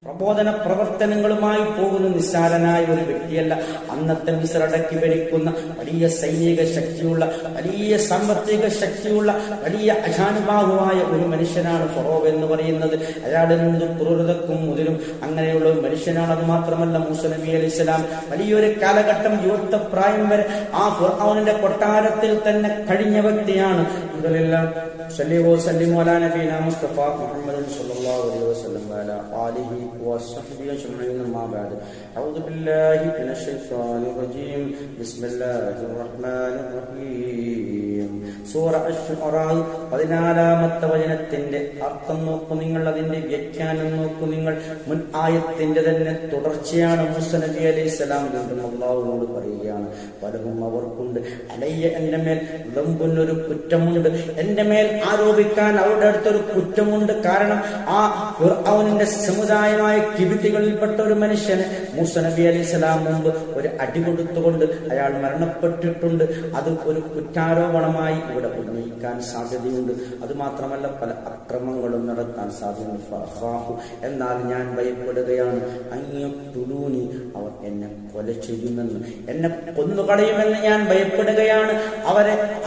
പ്രബോധന പ്രവർത്തനങ്ങളുമായി പോകുന്ന നിസ്സാരനായ ഒരു വ്യക്തിയല്ല. അന്നത്തെ മിസ്രടക്കി ഭരിക്കുന്ന വലിയ സൈനിക ശക്തിയുള്ള, വലിയ സാമ്പത്തിക ശക്തിയുള്ള, വലിയ അജാനുബാഹുവായ ഒരു മനുഷ്യനാണ് ഫറോവ് എന്ന് പറയുന്നത്. അയാളിൽ നിന്ന് ക്രൂരതക്കും മുതിരും അങ്ങനെയുള്ള ഒരു മനുഷ്യനാണ്. അത് മാത്രമല്ല, മൂസ നബി അലൈഹിസ്സലാം വലിയൊരു കാലഘട്ടം, യുവത്വ പ്രായം വരെ ആ ഫിർഔനിന്റെ കൊട്ടാരത്തിൽ തന്നെ കഴിഞ്ഞ വ്യക്തിയാണ്. ഇതെല്ലാം സല്ലല്ലാഹു അലൈഹി മുസ്തഫ മുഹമ്മദ് സല്ലല്ലാഹു അലൈഹി വസല്ലം വഅലാ ആലിഹി വസ്സഹ്ബിഹി അജ്മഈൻ. അമ്മാ ബഅദ്. അഊദു ബില്ലാഹി മിനശ് ശൈത്വാനിർ റജീം. ബിസ്മില്ലാഹിർ റഹ്മാനിർ റഹീം. സൂറ അശ്-ശുഅറാ 14-ാമത്തെ വചനത്തിന്റെ അർത്ഥം നോക്കൂ നിങ്ങൾ, അതിന്റെ വ്യാഖ്യാനം നോക്കൂ നിങ്ങൾ. മുൻ ആയത്തിന്റെ തന്നെ തുടർച്ചയാണ്. മൂസ നബി അലൈഹിസ്സലാം വീണ്ടും അല്ലാഹുവോട് പറയുകയാണ്, പലരും അവർക്കുണ്ട് അലയ്യ, എന്റെ മേൽ ദംബുൻ, ഒരു കുറ്റമുണ്ട്, എന്റെ മേൽ ആരോപിക്കാൻ അവരുടെ അടുത്തൊരു കുറ്റമുണ്ട്. കാരണം ആ ഫിർഔനിന്റെ സമുദായമായ കിബിത്തികളിൽപ്പെട്ട ഒരു മനുഷ്യന് മൂസ നബി അലൈഹിസ്സലാം മുമ്പ് ഒരു അടി കൊടുത്തുകൊണ്ട് അയാൾ മരണപ്പെട്ടിട്ടുണ്ട്. അത് ഒരു കുറ്റാരോപണമായി ഇവിടെ ഉന്നയിക്കാൻ സാധ്യതയുണ്ട്. അതുമാത്രമല്ല, പല അക്രമങ്ങളും നടത്താൻ സാധ്യതയുണ്ട്. എന്നാൽ ഞാൻ ഭയപ്പെടുകയാണ്, അന്യത്തുലൂനി, അവർ എന്നെ കൊല ചെയ്യുമെന്ന്, എന്നെ കൊന്നുകളയുമെന്ന് ഞാൻ ഭയപ്പെടുകയാണ്.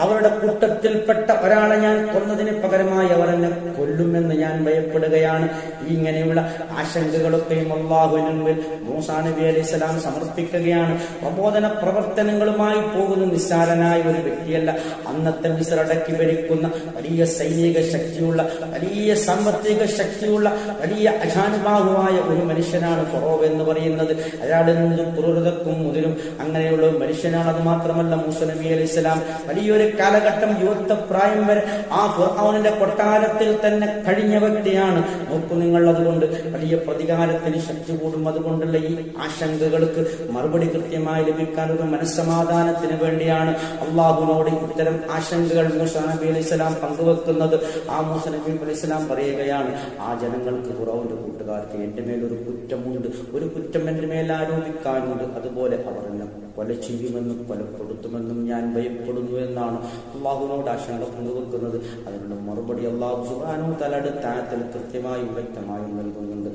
അവരുടെ കൂട്ടത്തിൽപ്പെട്ട ഒരാളെ ഞാൻ കൊന്നതിന് പകരമായി അവർ എന്നെ കൊല്ലുമെന്ന് ഞാൻ ഭയപ്പെടുകയാണ്. ഇങ്ങനെയുള്ള ആശങ്കകളൊക്കെയും അല്ലാഹുവിന് മുമ്പിൽ മൂസാ നബി അലൈഹിസ്സലാം സമർപ്പിക്കുകയാണ്. പ്രബോധന പ്രവർത്തനങ്ങളുമായി പോകുന്ന നിസ്സാരനായ ഒരു വ്യക്തിയല്ല. അന്നത്തെ മിസ്രടക്കി ഭരിക്കുന്ന വലിയ സൈനിക ശക്തിയുള്ള, വലിയ സാമ്പത്തിക ശക്തിയുള്ള, വലിയ അജാനുബാഹുവായ ഒരു മനുഷ്യനാണ് ഫറോവ് എന്ന് പറയുന്നത്. അയാളിൽ നിന്ന് ക്രൂരതക്കും മുതിരും അങ്ങനെയുള്ള ഒരു മനുഷ്യനാണ്. അത് മാത്രമല്ല, മൂസ നബി അലൈഹിസ്സലാം വലിയൊരു കാലഘട്ടം, യുവത്വ പ്രായം വരെ ആ ഫിർഔനിന്റെ കൊട്ടാരത്തിൽ തന്നെ കഴിഞ്ഞ വ്യക്തിയാണ്. നോക്കൂ നിങ്ങൾ, അതുകൊണ്ട് വലിയ പ്രതികാരത്തിന് ശക്തി കൂടും. അതുകൊണ്ടുള്ള ഈ ആശങ്കകൾക്ക് മറുപടി കൃത്യമായി ലഭിക്കാൻ, ഒരു മനസ്സമാധാനത്തിന് വേണ്ടിയാണ് അള്ളാഹുവിനോട് ഇത്തരം ആശങ്കകൾ മൂസ നബി അലൈഹിസ്സലാം പങ്കുവെക്കുന്നത്. ആ മൂസ നബി അലൈഹിസ്സലാം പറയുകയാണ്, ആ ജനങ്ങൾക്ക്, ഫിർഔന്റെ കൂട്ടുകാർക്ക് എന്റെ മേലൊരു കുറ്റമുണ്ട്, ഒരു കുറ്റം എന്റെ മേൽ ആരോപിക്കാനുണ്ട്. അതുപോലെ അവർ എന്നെ കൊല ചെയ്യുമെന്നും കൊലപ്പെടുത്തുമെന്നും ഞാൻ ഭയപ്പെടുന്നു എന്നാണ് അള്ളാഹുവിനോട് ആശങ്ക പങ്കുവെക്കുന്നത്. അതിനുള്ള മറുപടി അല്ലാഹു സുബ്ഹാനഹു വ തആല അടുത്ത ആയത്തിൽ കൃത്യമായും വ്യക്തമായും നൽകുന്നുണ്ട്.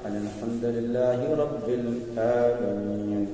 അൽഹംദുലില്ലാഹി റബ്ബിൽ ആലമീൻ.